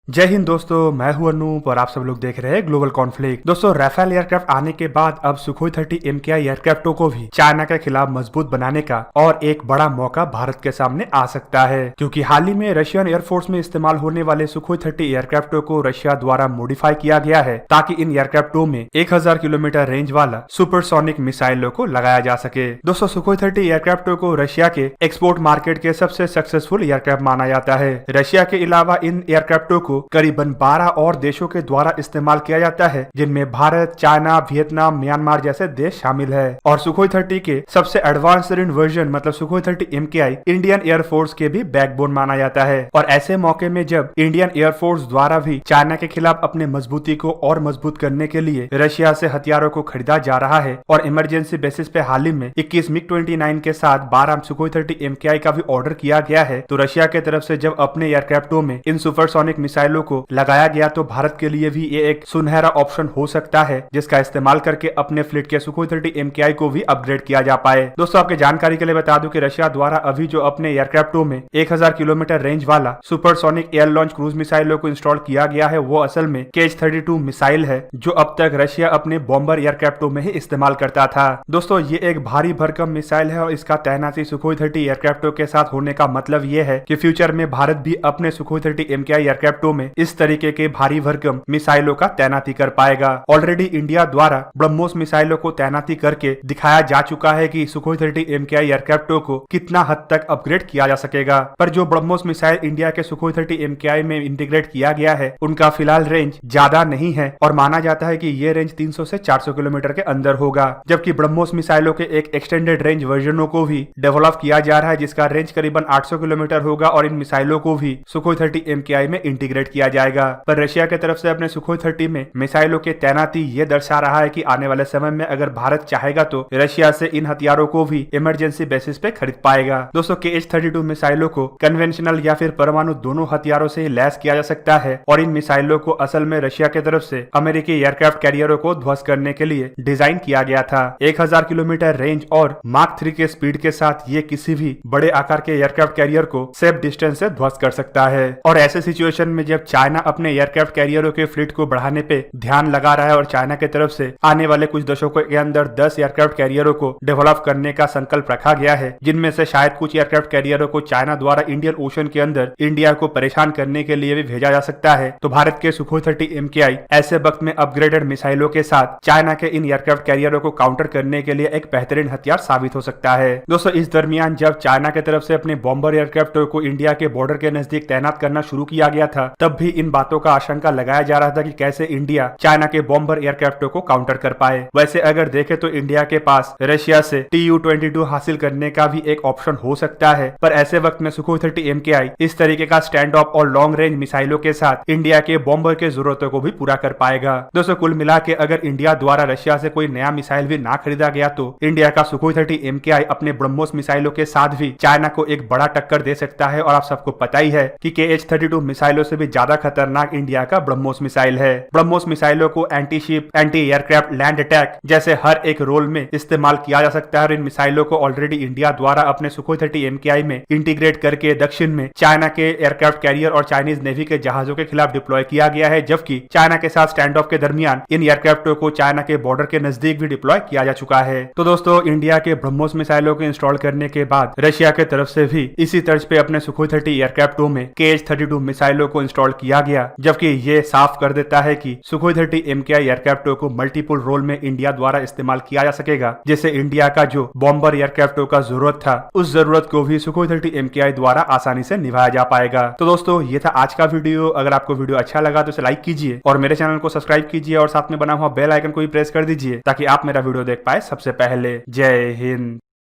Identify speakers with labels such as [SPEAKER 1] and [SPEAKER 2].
[SPEAKER 1] जय हिंद दोस्तों, मैं हूं अनूप और आप सब लोग देख रहे हैं ग्लोबल कॉन्फ्लिक्ट। दोस्तों, राफेल एयरक्राफ्ट आने के बाद अब सुखोई 30 MKI एयरक्राफ्टों को भी चाइना के खिलाफ मजबूत बनाने का और एक बड़ा मौका भारत के सामने आ सकता है, क्योंकि हाल ही में रशियन एयरफोर्स में इस्तेमाल होने वाले सुखोई 30 एयरक्राफ्टों को रशिया द्वारा मॉडिफाई किया गया है ताकि इन एयरक्राफ्टों में 1000 किलोमीटर रेंज वाला सुपरसोनिक मिसाइलों को लगाया जा सके। दोस्तों, सुखोई 30 एयरक्राफ्टों को रशिया के एक्सपोर्ट मार्केट के सबसे सक्सेसफुल एयरक्राफ्ट माना जाता है। रशिया के अलावा इन एयरक्राफ्टों को करीबन 12 और देशों के द्वारा इस्तेमाल किया जाता है, जिनमें भारत, चाइना, वियतनाम, म्यांमार जैसे देश शामिल है। और सुखोई 30 के सबसे एडवांस्ड वर्जन मतलब सुखोई 30 MKI इंडियन एयरफोर्स के भी बैकबोन माना जाता है। और ऐसे मौके में जब इंडियन एयरफोर्स द्वारा भी चाइना के खिलाफ अपने मजबूती को और मजबूत करने के लिए रशिया से हथियारों को खरीदा जा रहा है और इमरजेंसी बेसिस पे हाल ही में 21 MiG-29 के साथ 12 सुखोई 30 MKI का भी ऑर्डर किया गया है, तो रशिया के तरफ से जब अपने एयरक्राफ्टों में इन सुपरसोनिक मिसाइलों को लगाया गया तो भारत के लिए भी ये एक सुनहरा ऑप्शन हो सकता है, जिसका इस्तेमाल करके अपने फ्लीट के सुखोई 30 MKI को भी अपग्रेड किया जा पाए। दोस्तों, आपके जानकारी के लिए बता दूं कि रशिया द्वारा अभी जो अपने एयरक्राफ्टों में 1000 किलोमीटर रेंज वाला सुपरसोनिक एयर लॉन्च क्रूज मिसाइलों को इंस्टॉल किया गया है, वो असल में KH-32 मिसाइल है, जो अब तक रशिया अपने बॉम्बर एयरक्राफ्टों में ही इस्तेमाल करता था। दोस्तों, ये एक भारी भरकम मिसाइल है और इसका तैनाती सुखोई 30 एयरक्राफ्टों के साथ होने का मतलब ये है कि फ्यूचर में भारत भी अपने सुखोई 30 MKI एयरक्राफ्टों में इस तरीके के भारी भरकम मिसाइलों का तैनाती कर पाएगा। ऑलरेडी इंडिया द्वारा ब्रह्मोस मिसाइलों को तैनाती करके दिखाया जा चुका है कि सुखोई 30 MKI एयरक्राफ्टों को कितना हद तक अपग्रेड किया जा सकेगा। पर जो ब्रह्मोस मिसाइल इंडिया के सुखोई 30 MKI में इंटीग्रेट किया गया है, उनका फिलहाल रेंज ज्यादा नहीं है और माना जाता है कि ये रेंज 300 से 400 किलोमीटर के अंदर होगा, जबकि ब्रह्मोस मिसाइलों के एक एक्सटेंडेड रेंज वर्जनों को भी डेवलप किया जा रहा है, जिसका रेंज करीबन 800 किलोमीटर होगा और इन मिसाइलों को भी सुखोई 30 MKI में इंटीग्रेट किया जाएगा। पर रशिया की तरफ से अपने सुखोई 30 में मिसाइलों के तैनाती ये दर्शा रहा है कि आने वाले समय में अगर भारत चाहेगा तो रशिया से इन हथियारों को भी इमरजेंसी बेसिस पे खरीद पाएगा। दोस्तों, KH-32 मिसाइलों को कन्वेंशनल या फिर परमाणु दोनों हथियारों से लैस किया जा सकता है और इन मिसाइलों को असल में रशिया की तरफ से अमेरिकी एयरक्राफ्ट कैरियरों को ध्वस्त करने के लिए डिजाइन किया गया था। 1000 किलोमीटर रेंज और माक 3 के स्पीड के साथ ये किसी भी बड़े आकार के एयरक्राफ्ट कैरियर को सेफ डिस्टेंस से ध्वस्त कर सकता है। और ऐसे सिचुएशन में जब चाइना अपने एयरक्राफ्ट कैरियरों के फ्लीट को बढ़ाने पे ध्यान लगा रहा है और चाइना की तरफ से आने वाले कुछ दशकों के अंदर 10 एयरक्राफ्ट कैरियरों को डेवलप करने का संकल्प रखा गया है, जिनमें से शायद कुछ एयरक्राफ्ट कैरियरों को चाइना द्वारा इंडियन ओशन के अंदर इंडिया को परेशान करने के लिए भी भेजा जा सकता है, तो भारत के सुखोई 30 MKI ऐसे वक्त में अपग्रेडेड मिसाइलों के साथ चाइना के इन एयरक्राफ्ट कैरियरों को काउंटर करने के लिए एक बेहतरीन हथियार साबित हो सकता है। दोस्तों, इस दरमियान जब चाइना की तरफ से अपने बॉम्बर एयरक्राफ्टों को इंडिया के बॉर्डर के नजदीक तैनात करना शुरू किया गया था, तब भी इन बातों का आशंका लगाया जा रहा था कि कैसे इंडिया चाइना के बॉम्बर एयरक्राफ्टों को काउंटर कर पाए। वैसे अगर देखें तो इंडिया के पास रशिया से Tu-22 हासिल करने का भी एक ऑप्शन हो सकता है, पर ऐसे वक्त में सुखोई 30 MKI इस तरीके का स्टैंड ऑफ और लॉन्ग रेंज मिसाइलों के साथ इंडिया के बॉम्बर के जरूरतों को भी पूरा कर पाएगा। दोस्तों, कुल मिला के अगर इंडिया द्वारा रशिया से कोई नया मिसाइल भी ना खरीदा गया तो इंडिया का सुखोई 30 MKI अपने ब्रह्मोस मिसाइलों के साथ भी चाइना को एक बड़ा टक्कर दे सकता है। और आप सबको पता ही है कि KH-32 मिसाइलों से भी ज्यादा खतरनाक इंडिया का ब्रह्मोस मिसाइल है। ब्रह्मोस मिसाइलों को anti ship, anti aircraft, land attack जैसे हर एक रोल में इस्तेमाल किया जा सकता है और इन मिसाइलों को ऑलरेडी इंडिया द्वारा अपने सुखोई 30 MKI में इंटीग्रेट करके दक्षिण में चाइना के एयरक्राफ्ट कैरियर और चाइनीज नेवी के जहाजों के खिलाफ डिप्लॉय किया गया है, जबकि चाइना के साथ स्टैंड ऑफ के दरमियान इन एयरक्राफ्टों को चाइना के बॉर्डर के नजदीक भी डिप्लॉय किया जा चुका है। तो दोस्तों, इंडिया के ब्रह्मोस मिसाइलों को इंस्टॉल करने के बाद रशिया के तरफ से भी इसी तर्ज पे अपने सुखोई 30 एयरक्राफ्टों में KH-32 मिसाइलों को इंस्टॉल किया गया, जबकि ये साफ कर देता है कि सुखोई 30 MKI एयरक्राफ्टों को मल्टीपल रोल में इंडिया द्वारा इस्तेमाल किया जा सकेगा, जिससे इंडिया का जो बॉम्बर एयरक्राफ्टों का जरूरत था, उस जरूरत को भी सुखोई 30 MKI द्वारा आसानी से निभाया जा पाएगा। तो दोस्तों, ये था आज का वीडियो। अगर आपको वीडियो अच्छा लगा तो इसे लाइक कीजिए और मेरे चैनल को सब्सक्राइब कीजिए और साथ में बना हुआ बेल आइकन को भी प्रेस कर दीजिए ताकि आप मेरा वीडियो देख पाए सबसे पहले। जय हिंद।